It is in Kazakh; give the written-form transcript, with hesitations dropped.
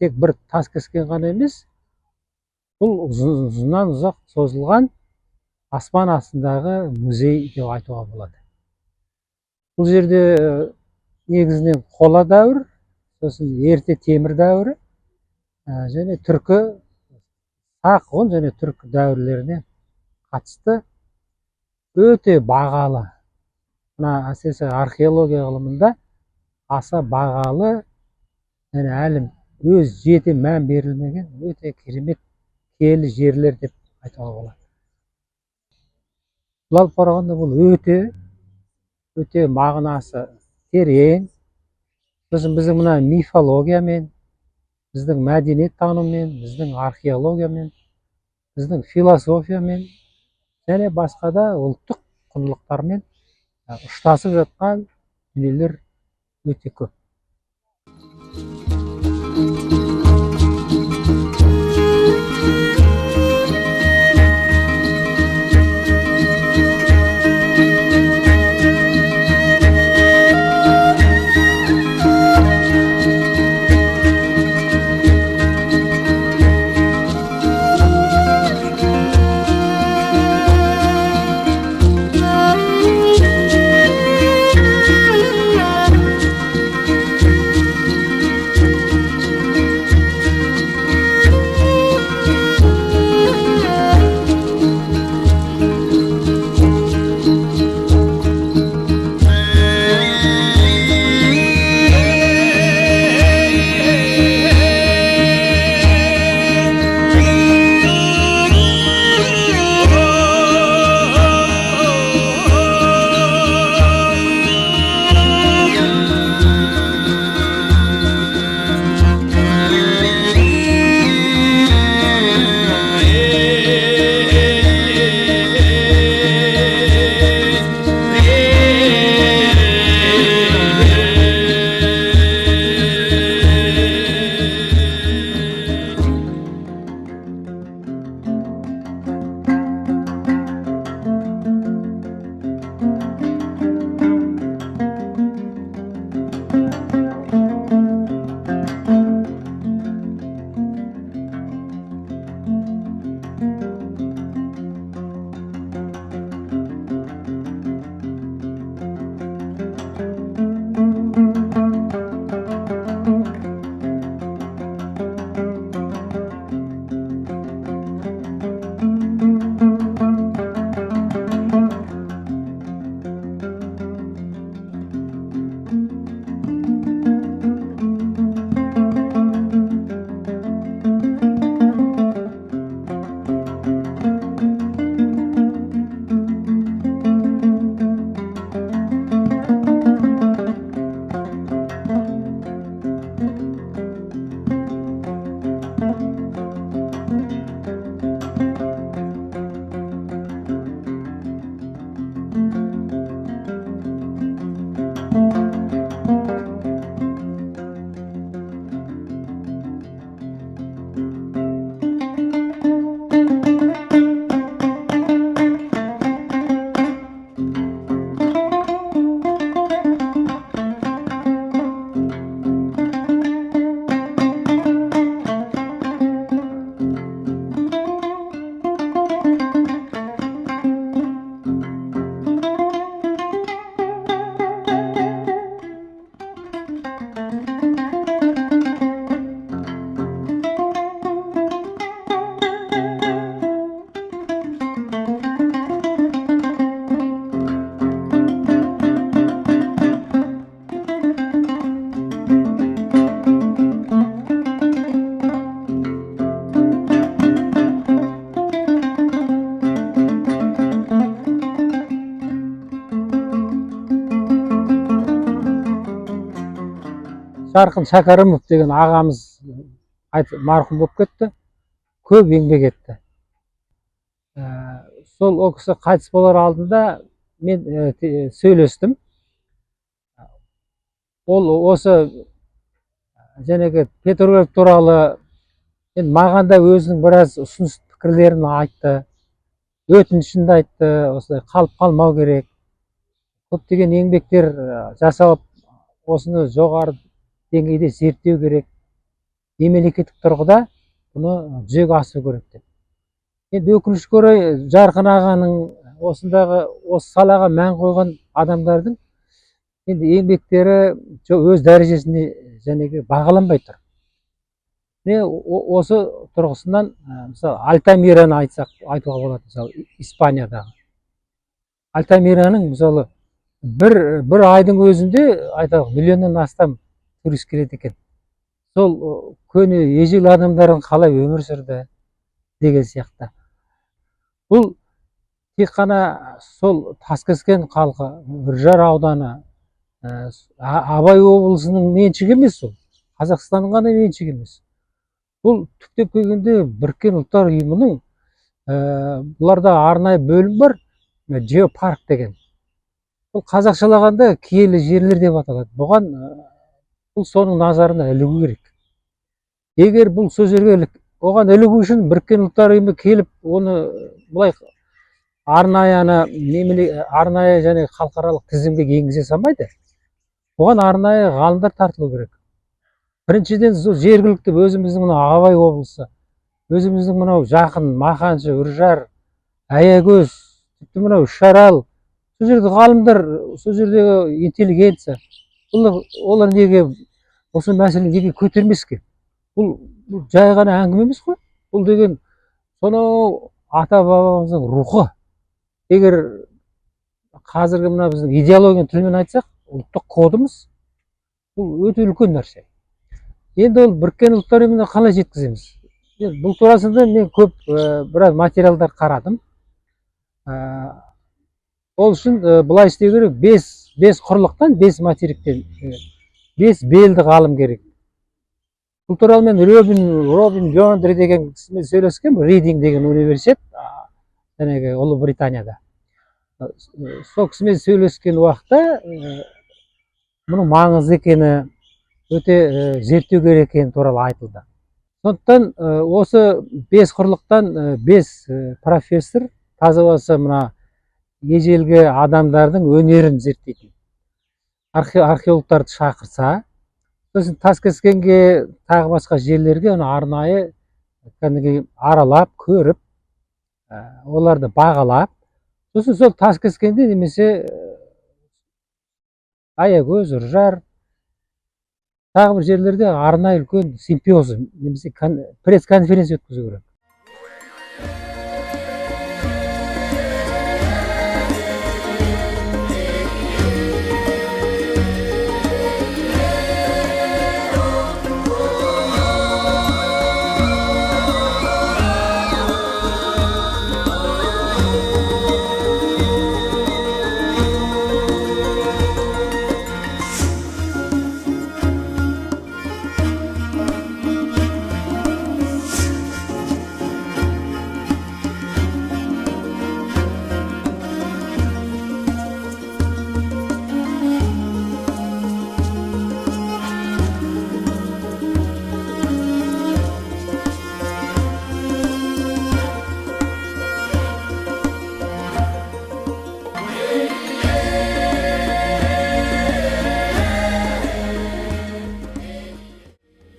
Тек бір тас кескен ғана емес, бұл ұзыннан ұзақ созылған аспан астындағы музей деп айтуға болады. Бұл жерде негізінен қола дәуір, сосын ерте темір дәуірі және түркі, сақ, ғұн және түркі дәуірлеріне қатысты өте бағалы, мына әсіресе археология ғылымында аса бағалы және әлі өз жете мән берілмеген өте керемет киелі жерлер деп айтуға болады. Бұл қарағанда бұл өте мағынасы терең. Сосын біздің мына мифологиямен, біздің мәдениет танумен, біздің археологиямен, біздің философиямен және басқа да ұлттық құндылықтармен ұштасып жатқан дүниелер өте көп. Жарқын Шәкәрімов деген ағамыз марқұм болып кетті, көп еңбек етті. Сол о кісі қайтыс болар алдында мен сөйлестім. Ол осы жәнегі Петроград туралы енді маған да өзінің біраз ұсыныс пікірлерін айтты, өтінішін де айтты, осылай қалып қалмау керек, көптеген еңбектер жасалып, осыны жоғары деңгейде зерттеу керек, мемлекеттік тұрғыда бұны жүзеге асыру керек деп. Енді өкінішке орай Жарқын ағаның осы салаға мән қойған адамдардың енді еңбектері өз дәрежесінде жәнегі бағаланбай тұр. Осы тұрғысынан мысалы Альтамираны айтуға болады, мысалы Испаниядағы. Альтамираның мысалы бір айдың өзінде айталық миллионнан астам турист келеді екен. Сол көне ежелгі адамдардың қалай өмір сүрді деген сияқты. Бұл тек қана сол Таскескен халқы, Үржар ауданы, Абай облысының меншігі емес, ол Қазақстанның ғана меншігі емес. Бұл түптеп келгенде Біріккен ұлттар ұйымының бұларда арнайы бөлім бар, геопарк деген. Бұл қазақшалағанда киелі жерлер деп аталады. Бұл соның назарына ілігу керек. Егер бұл сөздерге оған ілігу үшін Біріккен ұлттар ұйымы келіп, оны бұлай арнайы және халықаралық тізімге енгізе салмайды. Оған арнайы ғалымдар тартылу керек. Біріншіден жергілікті өзіміздің мынау Абай облысы, өзіміздің мынау жақын Мақаншы, Үржар, Аягөз, тіпті мынау Үшарал, сол жерде ғалымдар, сол жердегі интеллигенция, олар неге осы мәселені неге көтермеске? Бұл жай ғана әңгіме емес қой. Бұл деген сонау ата бабамыздың рухы. Егер қазіргі мына біздің идеология тілмен айтсақ, ұлттық кодымыз, бұл өте үлкен нәрсе. Енді ол Біріккен ұлттар ұйымына қалай жеткіземіз? Бұл турасында мен көп біраз материалдар қарадым. Ол үшін былай істеу керек, 5 құрлықтан, 5 материктен 5 белді ғалым керек. Бұл туралы мен Робин Гёндри деген кісімен сөйлескем, Ридинг деген университет, жәнегі Ұлыбританияда. Сол кісімен сөйлескен уақытта мұның маңызды екені, өте зерттеу керек екені туралы айтылды. Сондықтан осы 5 құрлықтан 5 профессор таза болса мына ежелгі адамдардың өнерін зерттейтін археологтарды шақырса, сосын Таскескенге, тағы басқа жерлерге оны арнайы аралап, көріп, оларды бағалап, сосын сол Таскескенде немесе Аягөз, Үржар, тағы бір жерлерде арнайы үлкен симпозиум немесе пресс-конференция өткізу керек.